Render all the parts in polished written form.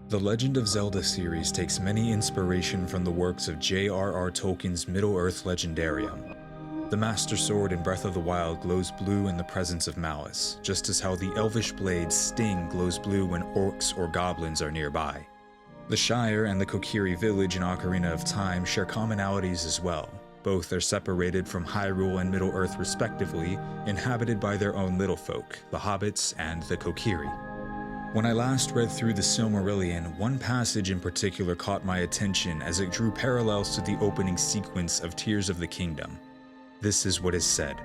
The Legend of Zelda series takes many inspiration from the works of J.R.R. Tolkien's Middle-earth legendarium. The Master Sword in Breath of the Wild glows blue in the presence of malice, just as how the elvish blade's sting glows blue when orcs or goblins are nearby. The Shire and the Kokiri village in Ocarina of Time share commonalities as well. Both are separated from Hyrule and Middle-earth respectively, inhabited by their own little folk, the hobbits and the Kokiri. When I last read through the Silmarillion, one passage in particular caught my attention as it drew parallels to the opening sequence of Tears of the Kingdom. This is what is said.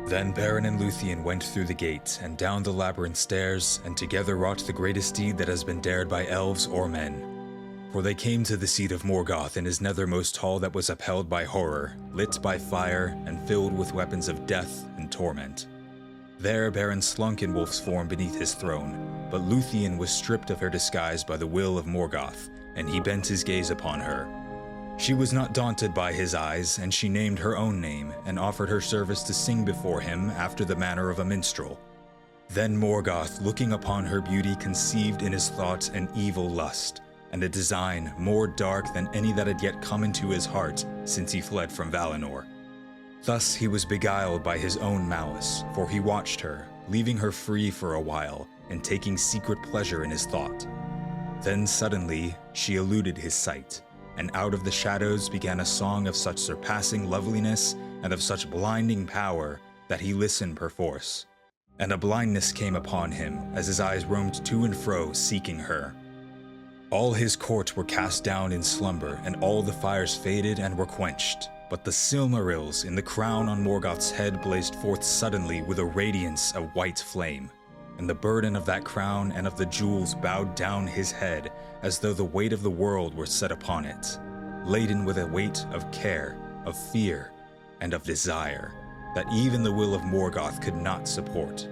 Then Beren and Lúthien went through the gate, and down the labyrinth stairs, and together wrought the greatest deed that has been dared by elves or men. For they came to the seat of Morgoth in his nethermost hall that was upheld by horror, lit by fire, and filled with weapons of death and torment. There Beren slunk in wolf's form beneath his throne, but Lúthien was stripped of her disguise by the will of Morgoth, and he bent his gaze upon her. She was not daunted by his eyes, and she named her own name, and offered her service to sing before him after the manner of a minstrel. Then Morgoth, looking upon her beauty, conceived in his thought an evil lust, and a design more dark than any that had yet come into his heart since he fled from Valinor. Thus he was beguiled by his own malice, for he watched her, leaving her free for a while, and taking secret pleasure in his thought. Then suddenly she eluded his sight, and out of the shadows began a song of such surpassing loveliness and of such blinding power that he listened perforce. And a blindness came upon him as his eyes roamed to and fro seeking her. All his court were cast down in slumber, and all the fires faded and were quenched. But the Silmarils in the crown on Morgoth's head blazed forth suddenly with a radiance of white flame, and the burden of that crown and of the jewels bowed down his head as though the weight of the world were set upon it, laden with a weight of care, of fear, and of desire, that even the will of Morgoth could not support.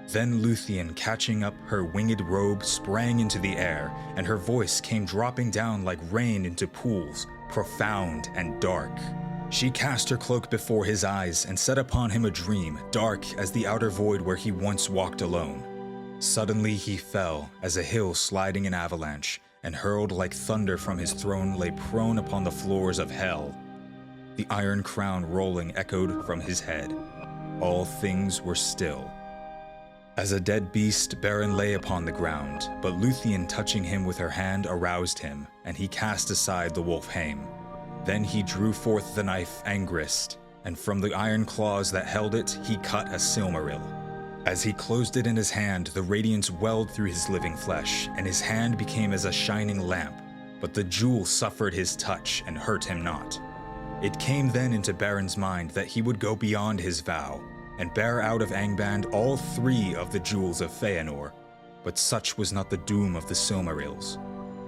Then Lúthien, catching up her winged robe, sprang into the air, and her voice came dropping down like rain into pools, profound and dark. She cast her cloak before his eyes and set upon him a dream, dark as the outer void where he once walked alone. Suddenly he fell, as a hill sliding in avalanche, and hurled like thunder from his throne lay prone upon the floors of hell. The iron crown rolling echoed from his head. All things were still. As a dead beast, Beren lay upon the ground, but Lúthien touching him with her hand aroused him, and he cast aside the wolf hame. Then he drew forth the knife Angrist, and from the iron claws that held it, he cut a Silmaril. As he closed it in his hand, the radiance welled through his living flesh, and his hand became as a shining lamp, but the jewel suffered his touch and hurt him not. It came then into Beren's mind that he would go beyond his vow, and bear out of Angband all three of the jewels of Feanor, but such was not the doom of the Silmarils.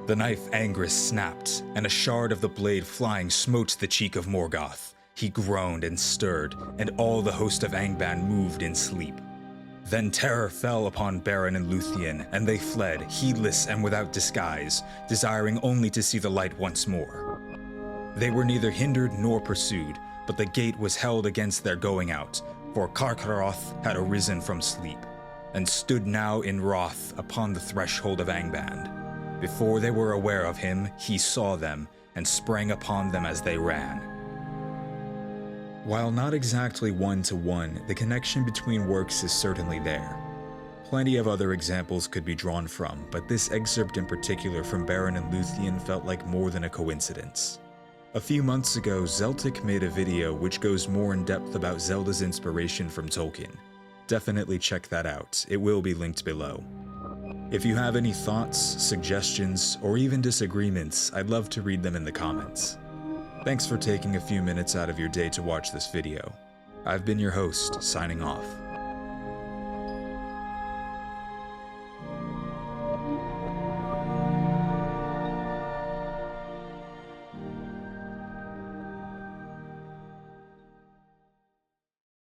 The knife Angrist snapped, and a shard of the blade flying smote the cheek of Morgoth. He groaned and stirred, and all the host of Angband moved in sleep. Then terror fell upon Beren and Lúthien, and they fled, heedless and without disguise, desiring only to see the light once more. They were neither hindered nor pursued, but the gate was held against their going out, for Carcharoth had arisen from sleep, and stood now in wrath upon the threshold of Angband. Before they were aware of him, he saw them, and sprang upon them as they ran. While not exactly one-to-one, the connection between works is certainly there. Plenty of other examples could be drawn from, but this excerpt in particular from Beren and Lúthien felt like more than a coincidence. A few months ago, Zeltic made a video which goes more in depth about Zelda's inspiration from Tolkien. Definitely check that out, it will be linked below. If you have any thoughts, suggestions, or even disagreements, I'd love to read them in the comments. Thanks for taking a few minutes out of your day to watch this video. I've been your host, signing off.